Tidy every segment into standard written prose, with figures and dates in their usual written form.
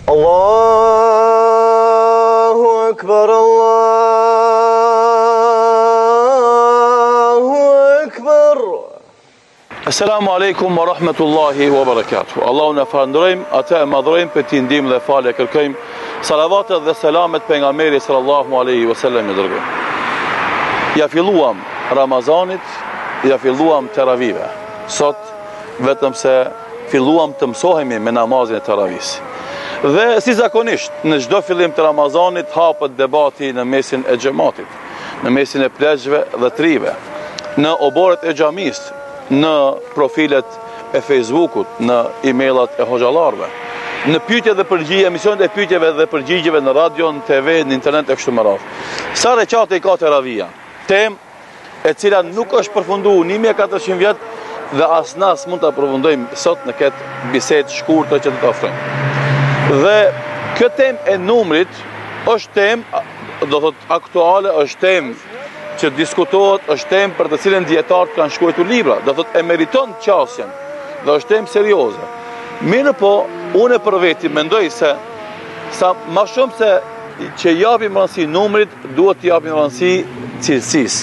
Allahu Akbar, Allahu Akbar. Assalamu alaikum wa rahmatullahi wa barakatuh. Allahu në falënderojmë, atë e madhrojmë, për t'i ndihmë dhe falë kërkojmë. Salavatet dhe selamet pejgamberit sallallahu alaihi wasallam i dërgojmë. Ja filluam Ramazanit, ja filluam teravive. Sot vetëm se filluam të mësohemi me namazin e teravis. Dhe si zakonisht, në çdo fillim të Ramazanit hapet debati në mesin e xhamatit, në mesin e pleqve dhe trive, në oborët e xhamisë, në profilet e Facebookut, në emailat e hoxhallarëve, në pyetje dhe përgjigje, emisionet e pyetjeve dhe përgjigjeve në radio, në TV, në internet e kështu me radhë. Sa recate i ka teravia? Temë e cila nuk është përfunduar 1400 vjet dhe asnas mund ta përfundojmë sot në këtë bisedë shkurtër që do të ofrojmë. Dhe këtë temë e numrit është temë, do thot aktuale, është temë që diskutohet, është temë për të cilën dietarët kanë shkruar libra, do thot e meriton qasjen dhe është temë serioze. Mirë po, unë për veti mendoj se sa më shumë se që japim rëndësi numrit, duhet të japim rëndësi cilësisë.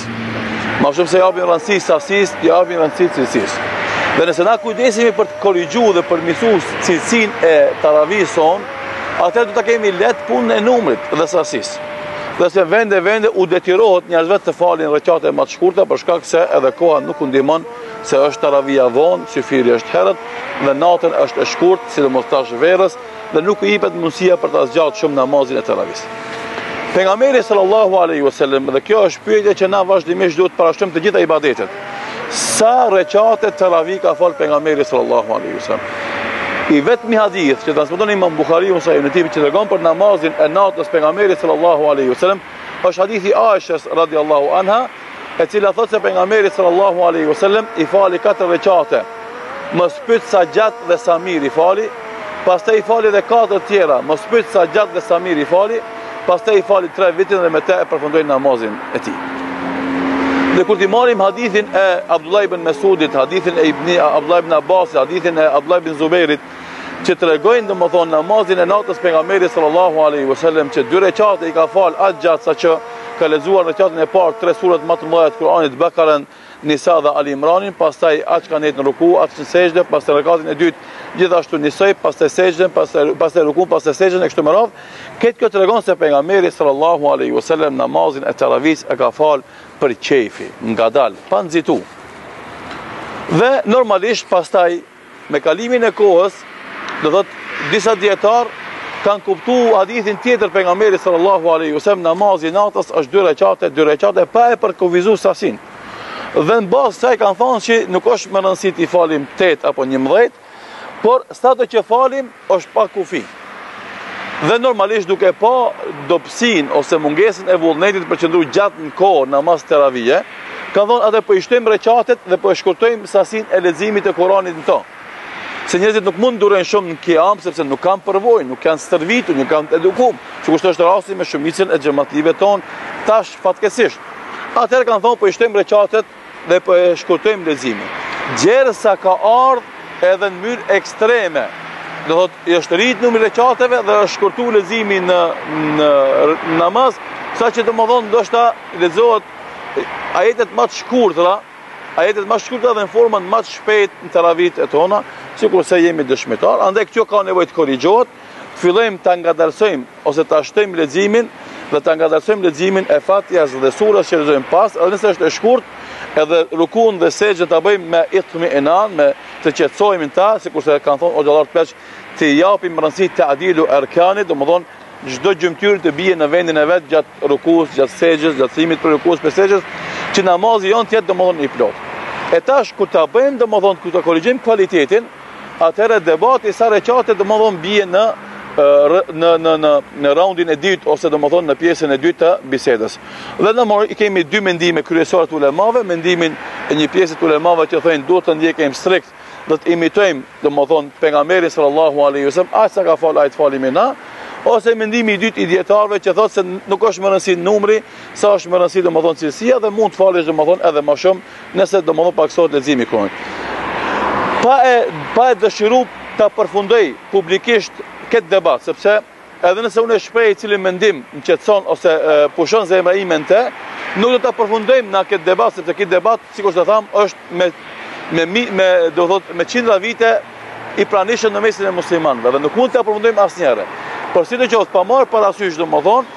Më shumë se japim rëndësi sasisë, japim rëndësi cilësisë. Dhe nëse na kujdesemi për të korrigjuar dhe për mësues cilësinë e taravis son, atëherë do ta kemi lehtë punën e numrit dhe sasisë. Dhe se vende u detyrohet njerëzve të falin recate më të shkurta për shkak se edhe koha nuk u ndihmon, se është taravia vonë, syfiri është herët dhe natën është e shkurtë, sidomos tash verës, dhe nuk u jepet mundësia për ta zgjatur shumë namazin e taravis. Pejgamberi sallallahu alaihi wasallam, dhe kjo është pyetje që na vazhdimisht duhet të parashtrojmë të gjitha ibadetet. Sa recate taravi ka fal pejgamberi sallallahu alaihi wasallam? I vetmi hadith që transmeton Imam Buhariu sa në tipin që tregon për namazin e natës pejgamberit sallallahu alaihi wasallam është hadithi Aishës radhiyallahu anha, e cila thotë se pejgamberi sallallahu alaihi wasallam i fali 4 recate. Mos pyet sa gjatë dhe sa mirë i fali, pastaj i fali edhe 4 tjera, mos pyet sa gjatë dhe sa mirë i fali, pastaj i fali 3 vitin dhe me të e përfundoi namazin e tij. Dhe kur ti marrim hadithin e Abdullah ibn Mesudit, hadithin e Abdullah ibn Abbasit, hadithin e Abdullah ibn Zubairit, që tregojnë domethënë namazin e natës pejgamberit sallallahu alaihi wasallam që 2 recate i ka fal aq gjatë sa që ka lexuar recatën e parë 3 surat më të mëdha të Kuranit, Bakarën, Nisa dhe Ali Imranin, pastaj aq kanë në ruku, aq në sejdë, pastaj rekatin e dytë gjithashtu Nisaj, pastaj sejdën, pastaj ruku, pastaj sejdën e kështu me radhë. Këtë kjo tregon se pejgamberi sallallahu alaihi wasallam namazin e taravis e ka fal për qefi, ngadalë, pa nxitu. Dhe normalisht pastaj me kalimin e kohës, do thot disa dietar kanë kuptuar hadithin tjetër pejgamberit sallallahu alaihi wasallam namazi i natës është 2 recate pa e përkufizuar sasin. Dhe në bazë saj kanë thonë që nuk është më rëndësi të i falim 8 apo 11, por stato që falim është pa kufi. Dhe normalisht duke pa dobësin ose mungesën e vullnetit për qëndru gjatë në kohë namaz teravije, kanë thonë atë po i shtojmë recatet dhe po e shkurtojmë sasin e leximit të Kuranit në to. Se njerëzit nuk mund durojnë shumë në kiam, sepse nuk kanë përvojë, nuk kanë stërvitur, nuk kanë edukum, sikur është rasti me shumicën e xhamatlive tonë tash fatkesisht. Atëherë kanë thonë po i shtojmë recatet dhe po e shkurtojmë leximin. Gjersa ka ardhur edhe në mënyrë ekstreme, do thotë i është rrit numri recateve dhe është shkurtuar leximi në namaz, saqë domodin ndoshta lexohet ajetet më të shkurtra, dhe në formën më të shpejtë në teravit e tona, sikur se jemi dëshmitar. Andaj kjo ka nevojë të korrigjohet. Fillojmë ta ngadalsojmë ose ta shtojmë leximin dhe ta ngadalsojmë leximin e Fatihas dhe surës që lexojmë pas, edhe nëse është e shkurt, edhe rukun dhe sejdën ta bëjmë me itminan, me të qetësohemi ta, sikur se kanë thonë xhallarët pleq, të japim rëndësi të adilu erkanit, domethënë çdo gjymtyrë të bie në vendin e vet gjatë rukus, gjatë sejdës, gjatë thimit për rukus, për sejdës, që namazi jon të jetë domethënë i plot. E tash kur ta bëjmë domethënë kur ta korrigjojmë cilëtetin, atëherë debati sa recate domethënë bie në raundin e dytë ose domethënë në pjesën e dytë të bisedës. Dhe i kemi 2 mendime kryesore të ulemave, mendimin e një pjesë të ulemave që thonë duhet të ndjekim strikt, do të imitojmë domethënë pejgamberin sallallahu alaihi wasallam, as sa ka fal ai të falim na, ose mendimi i dytë i dietarëve që thotë se nuk është më rëndësi numri, sa është më rëndësi domethënë cilësia dhe mund të falesh domethënë edhe më shumë nëse domethënë paksohet leximi i Kuranit. Pa e dëshiruar ta përfundoj publikisht këtë debat, sepse edhe nëse unë e shprej cili mendim në qetëson ose pushon zemra ime në te, nuk do të përfundojmë në këtë debat, sepse këtë debat, sikur të thamë, është me qindra vite i pranishëm në mesin e muslimanëve, dhe nuk mund të përfundojmë asnjëherë. Por si të qoftë, pa marrë parasysh, domethënë,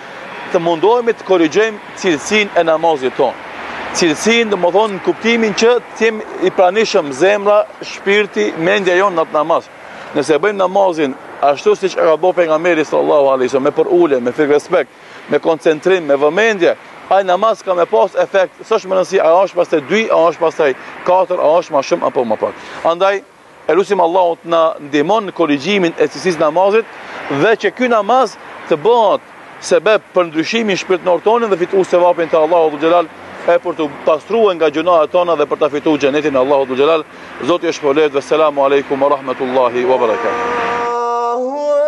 të mundohemi të korrigjojmë cilësinë e namazit tonë. Cilësinë, domethënë, në kuptimin që të jemi i pranishëm zemra, shpirti, mendja jonë në atë namaz. Nëse bëjmë namazin ashtu siç e ka bërë pejgamberi sallallahu alaihi wasallam, me përulje, me frikë respekt, me koncentrim, me vëmendje, ai namaz ka me pas efekt. S'është më nësi a është pastaj 2, a është pastaj 4, a është më shumë apo më pak. Andaj e lutim Allahun të na ndihmon në korrigjimin e cilësisë namazit dhe që ky namaz të bëhet sebeb për ndryshimin shpirtëror tonë dhe fitu sevapin te Allahu xhelal e për të pastruar nga gjunahet tona dhe për ta fituar xhenetin e Allahu xhelal. Zoti ju shpëlojë dhe selamu alejkum wa rahmatullahi wa barakatuh.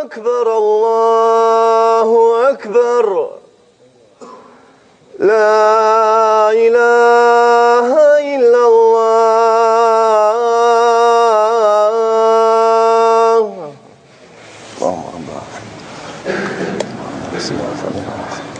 أكبر الله أكبر لا إله إلا الله اللهم رب العالمين